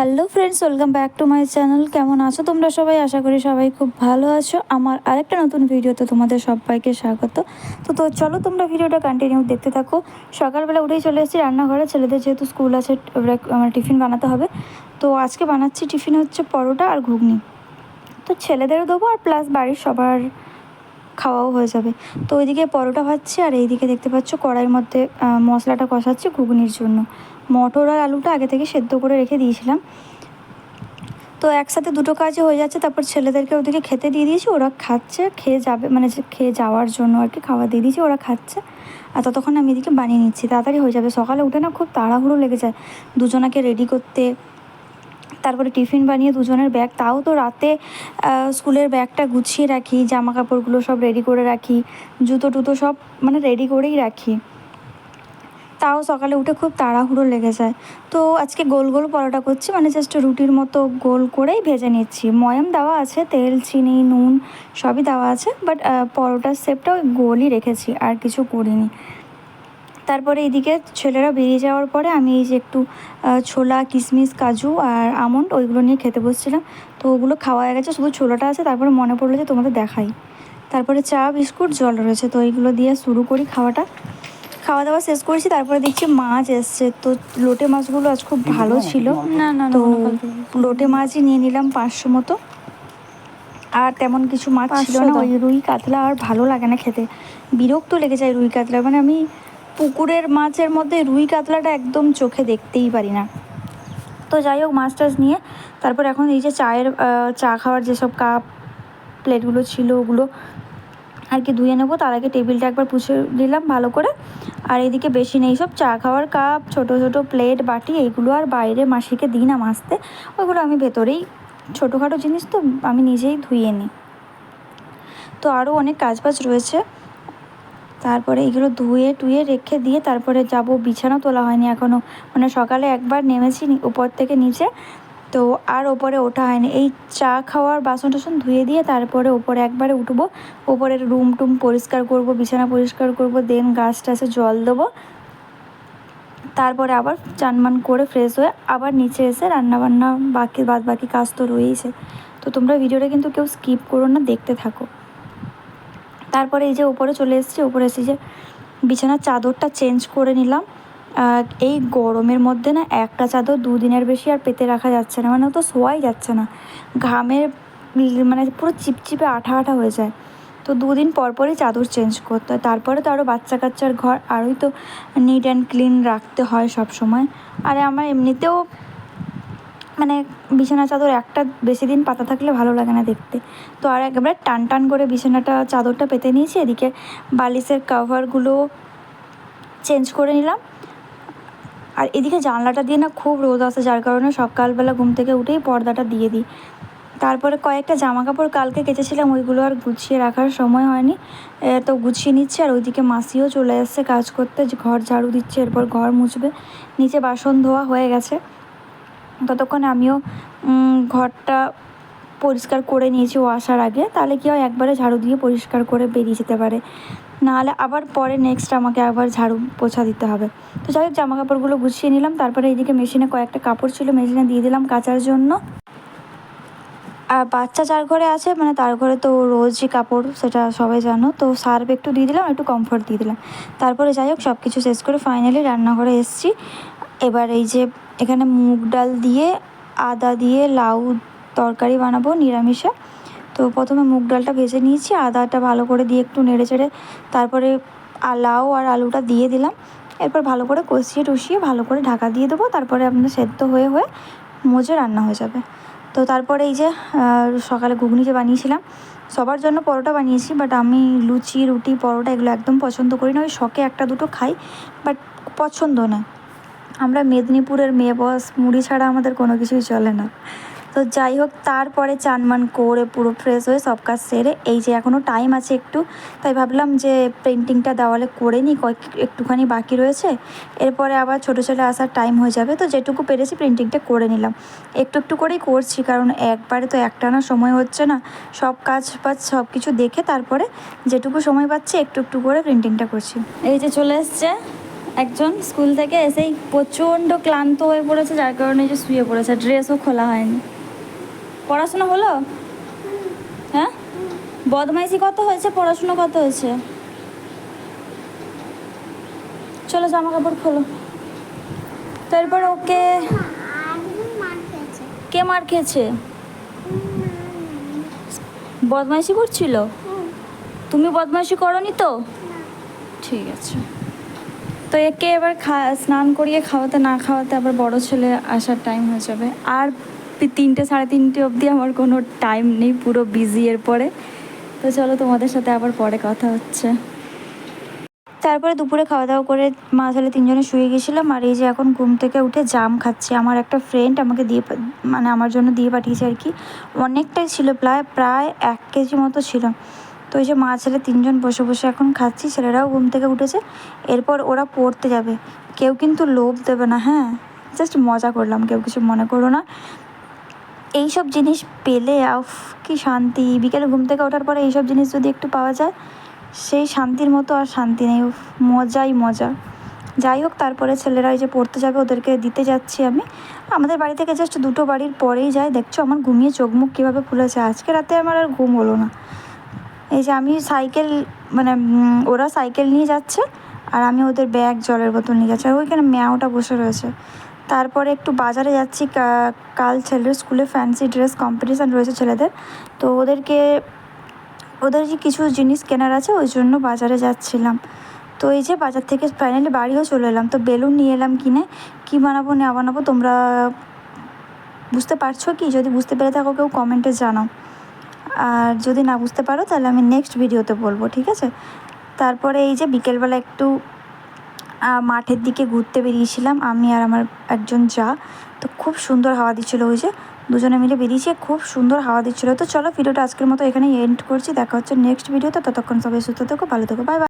Hello friends, welcome back to my channel. কেমন আছো তোমরা সবাই? আশা করি সবাই খুব ভালো আছো। আমার আরেকটা নতুন ভিডিওতে তোমাদের সবাইকে স্বাগত। তো চলো তোমরা ভিডিওটা কন্টিনিউ দেখতে থাকো। সকালবেলা উঠেই চলে এসেছি রান্নাঘরে। ছেলেদের যেহেতু স্কুল আছে, আমার টিফিন বানাতে হবে। তো আজকে বানাচ্ছি টিফিন হচ্ছে পরোটা আর ঘুগনি। তো ছেলেদেরও দেবো আর প্লাস বাড়ির সবার খাওয়াও হয়ে যাবে। তো ওইদিকে পরোটা ভাজছি আর এইদিকে দেখতে পাচ্ছ কড়াইয়ের মধ্যে মশলাটা কষাচ্ছি ঘুগনির জন্য। মটর আর আলুটা আগে থেকে সেদ্ধ করে রেখে দিয়েছিলাম। তো একসাথে দুটো কাজই হয়ে যাচ্ছে। তারপর ছেলেদেরকে ওদিকে খেতে দিয়ে দিয়েছি, ওরা খাচ্ছে, খেয়ে যাবে মানে খেয়ে যাওয়ার জন্য আর কি খাওয়া দিয়ে দিয়েছি, ওরা খাচ্ছে। আর ততক্ষণ আমি এদিকে বানিয়ে নিচ্ছি, তাড়াতাড়ি হয়ে যাবে। সকালে উঠে না খুব তাড়াহুড়ো লেগে যায় দুজনাকে রেডি করতে, তারপরে টিফিন বানিয়ে দুজনের ব্যাগ। তাও তো রাতে স্কুলের ব্যাগটা গুছিয়ে রাখি, জামা কাপড়গুলো সব রেডি করে রাখি, জুতো টুতো সব মানে রেডি করেই রাখি। তাও সকালে উঠে খুব তাড়াহুড়ো লেগে যায়। তো আজকে গোল গোল পরোটা করছি, মানে জাস্ট রুটির মতো গোল করেই ভেজে নিচ্ছি। ময়াম দেওয়া আছে, তেল চিনি নুন সবই দেওয়া আছে, বাট পরোটার শেপটা ওই গোলই রেখেছি, আর কিছু করিনি। তারপরে এইদিকে ছেলেরা বেরিয়ে যাওয়ার পরে আমি এই যে একটু ছোলা কিশমিশ কাজু আর আমন্ড ওইগুলো নিয়ে খেতে বসছিলাম। তো ওগুলো খাওয়া হয়ে গেছে, শুধু ছোলাটা আছে। তারপরে মনে পড়লো যে তোমাদের দেখাই। তারপরে চা বিস্কুট জল রয়েছে, তো এইগুলো দিয়ে শুরু করি খাওয়াটা। খাওয়া দাওয়া শেষ করেছি, তারপরে দেখছি মাছ এসছে। তো লোটে মাছগুলো আজ খুব ভালো ছিল। তো লোটে মাছই নিয়ে নিলাম 500 মতো। আর তেমন কিছু মাছ ছিল না। ওই রুই কাতলা আর ভালো লাগে না খেতে, বিরক্ত লেগে যায় রুই কাতলা। মানে আমি পুকুরের মাছের মধ্যে রুই কাতলাটা একদম চোখে দেখতেই পারি না। তো যাই হোক, মাছ টাছ নিয়ে তারপর এখন এই যে চা খাওয়ার যেসব কাপ প্লেটগুলো ছিল ওগুলো আর কি ধুয়ে নেবো। তার আগে টেবিলটা একবার পুছে দিলাম ভালো করে। আর এদিকে বেশি নেই, সব চা খাওয়ার কাপ, ছোট ছোট প্লেট বাটি, এইগুলো আর বাইরে মাসিকে দিই না মাজতে, ওইগুলো আমি ভেতরেই, ছোটোখাটো জিনিস তো আমি নিজেই ধুয়ে নিই। তো আরও অনেক কাজ বাজ রয়েছে। তারপরে এগুলো ধুয়ে টুয়ে রেখে দিয়ে তারপরে যাব। বিছানা তোলা হয়নি এখনও, মানে সকালে একবার নেমেছি উপর থেকে নিচে, তো আর ওপরে ওঠা হয়নি। এই চা খাওয়ার বাসন টাসন ধুয়ে দিয়ে তারপরে ওপরে একবারে উঠবো। ওপরের রুম টুম পরিষ্কার করব, বিছানা পরিষ্কার করব, দেন গাছ টাছে জল দেবো। তারপরে আবার চানমান করে ফ্রেশ হয়ে আবার নিচে এসে রান্নাবান্না বাদ বাকি কাজ তো রয়েইছে। তো তোমরা ভিডিওটা কিন্তু কেউ স্কিপ করো না, দেখতে থাকো। তারপরে এই যে উপরে চলে এসেছি, উপরে এসে যে বিছানার চাদরটা চেঞ্জ করে নিলাম। এই গরমের মধ্যে না একটা চাদর 2 দিনের বেশি আর পেতে রাখা যাচ্ছে না, মানে তো শোয়াই যাচ্ছে না, ঘামের মানে পুরো চিপচিপে আঠা আঠা হয়ে যায়। তো 2 দিন পর পরই চাদর চেঞ্জ করতে হয়। তারপরে তো আরও বাচ্চা কাচ্চার ঘর, আরোই তো নিট অ্যান্ড ক্লিন রাখতে হয় সব সময়। আর আমার এমনিতেও মানে বিছানা চাদর একটা বেশি দিন পাতা থাকলে ভালো লাগে না দেখতে। তো আর একেবারে টান টান করে বিছানাটা চাদরটা পেতে নিয়েছি। এদিকে বালিশের কভারগুলো চেঞ্জ করে নিলাম। আর এদিকে জানলাটা দিয়ে না খুব রোদ আসে, যার কারণে সকালবেলা ঘুম থেকে উঠেই পর্দাটা দিয়ে দিই। তারপরে কয়েকটা জামা কাপড় কালকে কেচেছিলাম, ওইগুলো আর গুছিয়ে রাখার সময় হয়নি, তো গুছিয়ে নিচ্ছে। আর ওইদিকে মাসিও চলে এসছে কাজ করতে, যে ঘর ঝাড়ু দিচ্ছে, এরপর ঘর মুছবে। নিচে বাসন ধোয়া হয়ে গেছে, ততক্ষণ আমিও ঘরটা পরিষ্কার করে নিয়েছি ও আসার আগে। তাহলে কি হয়, একবারে ঝাড়ু দিয়ে পরিষ্কার করে বেরিয়ে যেতে পারে, নাহলে আবার পরে নেক্সট আমাকে আবার ঝাড়ু পোছা দিতে হবে। তো যাই হোক, জামা কাপড়গুলো গুছিয়ে নিলাম। তারপরে এইদিকে মেশিনে কয়েকটা কাপড় ছিল, মেশিনে দিয়ে দিলাম কাচার জন্য। আর বাচ্চা যার ঘরে আছে, মানে তার ঘরে তো রোজই কাপড়, সেটা সবাই জানো। তো সার্ফ একটু দিয়ে দিলাম, একটু কমফর্ট দিয়ে দিলাম। তারপরে যাই হোক, সব কিছু শেষ করে ফাইনালি রান্নাঘরে এসেছি। এবার এই যে এখানে মুগ ডাল দিয়ে আদা দিয়ে লাউ তরকারি বানাবো নিরামিষে। তো প্রথমে মুগ ডালটা ভেজে নিয়েছি, আদাটা ভালো করে দিয়ে একটু নেড়ে চেড়ে তারপরে লাউ আর আলুটা দিয়ে দিলাম। এরপর ভালো করে কষিয়ে টষিয়ে ভালো করে ঢাকা দিয়ে দেবো। তারপরে আপনার সেদ্ধ হয়ে মজে রান্না হয়ে যাবে। তো তারপরে এই যে সকালে ঘুগনি যে বানিয়েছিলাম, সবার জন্য পরোটা বানিয়েছি, বাট আমি লুচি রুটি পরোটা এগুলো একদম পছন্দ করি না। ওই শখে একটা দুটো খাই, বাট পছন্দ না। আমরা মেদিনীপুরের মেয়ে বস, মুড়ি ছাড়া আমাদের কোনো কিছুই চলে না। তো যাই হোক, তারপরে চানমান করে পুরো ফ্রেশ হয়ে সব কাজ সেরে এই যে এখনও টাইম আছে একটু, তাই ভাবলাম যে পেন্টিংটা দেওয়ালে করে নিই, একটুখানি বাকি রয়েছে। এরপরে আবার ছোটো ছেলে আসার টাইম হয়ে যাবে, তো যেটুকু পেরেছি পেন্টিংটা করে নিলাম। একটু একটু করেই করছি, কারণ একবারে তো একটানা সময় হচ্ছে না। সব কাজ বাজ সব কিছু দেখে তারপরে যেটুকু সময় পাচ্ছি একটু একটু করে পেন্টিংটা করছি। এই যে চলে এসছে একজন স্কুল থেকে এসেই প্রচণ্ড ক্লান্ত হয়ে পড়েছে, যার কারণে যে শুয়ে পড়েছে, ড্রেসও খোলা হয়নি। পড়াশোনা হলো? হ্যাঁ, বদমাইশি কত হয়েছে, পড়াশোনা কত হয়েছে? চলো জামা কাপড় খোলো। তারপর ওকে কে মার খেয়েছে? বদমাইশি করছিল? তুমি বদমাইশি করনি তো? ঠিক আছে। তো একে এবার স্নান করিয়ে খাওয়াতে না খাওয়াতে আবার বড় ছেলে আসার টাইম হয়ে যাবে। আর 3টে 3:30 অবধি আমার কোনো টাইম নেই, পুরো বিজি এরপরে। তো চলো তোমাদের সাথে আবার পরে কথা হচ্ছে। তারপরে দুপুরে খাওয়া দাওয়া করে মা ছেলে 3জনে শুয়ে গেছিলাম। আর এই যে এখন ঘুম থেকে উঠে জাম খাচ্ছি। আমার একটা ফ্রেন্ড আমাকে দিয়ে মানে আমার জন্য দিয়ে পাঠিয়েছে আর কি। অনেকটাই ছিল, প্রায় 1 কেজি মতো ছিল। তো এই যে মা ছেলে 3জন বসে বসে এখন খাচ্ছি। ছেলেরাও ঘুম থেকে উঠেছে, এরপর ওরা পড়তে যাবে। কেউ কিন্তু লোভ দেবে না, হ্যাঁ, জাস্ট মজা করলাম, কেউ কিছু মনে করো না। এইসব জিনিস পেলে কি শান্তি! বিকেলে ঘুম থেকে ওঠার পরে এইসব জিনিস যদি একটু পাওয়া যায়, সেই শান্তির মতো আর শান্তি নেই। মজাই মজা। যাই হোক, তারপরে ছেলেরা এই যে পড়তে যাবে, ওদেরকে দিতে যাচ্ছি আমি। আমাদের বাড়ি থেকে জাস্ট 2টো বাড়ির পরেই যায়। দেখছো আমার ঘুমিয়ে চোখ মুখ কীভাবে ফুলেছে। আজকে রাতে আমার আর ঘুম হলো না। এই যে আমি সাইকেল মানে ওরা সাইকেল নিয়ে যাচ্ছে, আর আমি ওদের ব্যাগ জলের বোতল নিয়ে যাচ্ছি। আর ওইখানে ম্যাওটা বসে রয়েছে। তারপরে একটু বাজারে যাচ্ছি, কাল ছেলের স্কুলে ফ্যান্সি ড্রেস কম্পিটিশান রয়েছে ছেলেদের। তো ওদের যে কিছু জিনিস কেনার আছে, ওই জন্য বাজারে যাচ্ছিলাম। তো এই যে বাজার থেকে ফাইনালি বাড়িও চলে এলাম। তো বেলুন নিয়ে এলাম কিনে। কী বানাবো না বানাবো তোমরা বুঝতে পারছো কি? যদি বুঝতে পেরে থাকো কেউ কমেন্টে জানাও। আর যদি না বুঝতে পারো তাহলে আমি নেক্সট ভিডিওতে বলবো, ঠিক আছে? তারপরে এই যে বিকেলবেলা একটু মাঠের দিকে ঘুরতে বেরিয়েছিলাম আমি আর আমার একজন যা। তো খুব সুন্দর হাওয়া দিচ্ছিলো, ওই যে দুজনে মিলে বেরিয়েছি, খুব সুন্দর হাওয়া দিচ্ছিলো। তো চলো ভিডিওটা আজকের মতো এখানেই এন্ড করছি। দেখা হচ্ছে নেক্সট ভিডিওতে। ততক্ষণ সবাই সুস্থ থেকো, ভালো থেকো, বাই বাই।